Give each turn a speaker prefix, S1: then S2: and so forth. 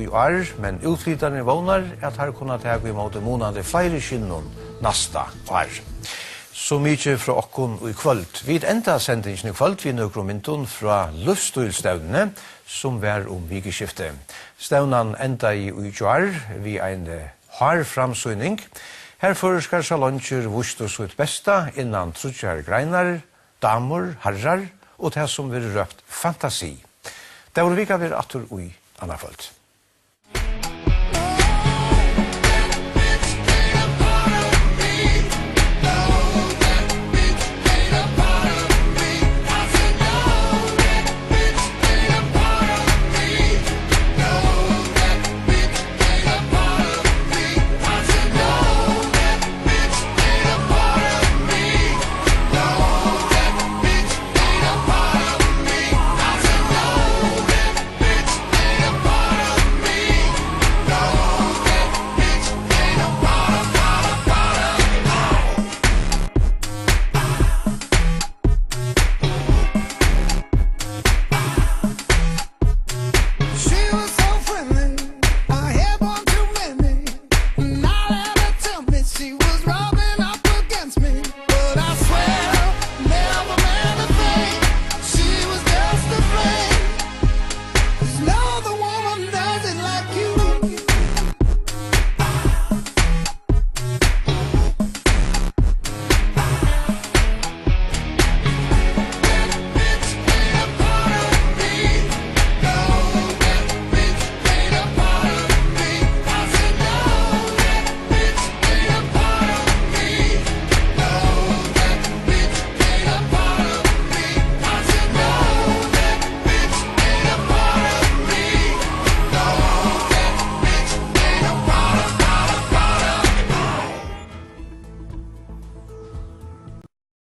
S1: i år, men utflyttarna vånar at her kunne ta imot månade flere skinnor nasta år. Så mykje fra okkon i kvöld. Vi enda sendingen i kvöld, vi nøkker mynden fra Løfstølstevnene, som var vikeskiftet. Stevnan enda i utjår, vi en hard framsøyning. Herfor skal salonjer vusto sitt besta innan trutjar greinar, damer, herrar, og det som vil røpt fantasi. Det var vi kan være atter i anna kvöld.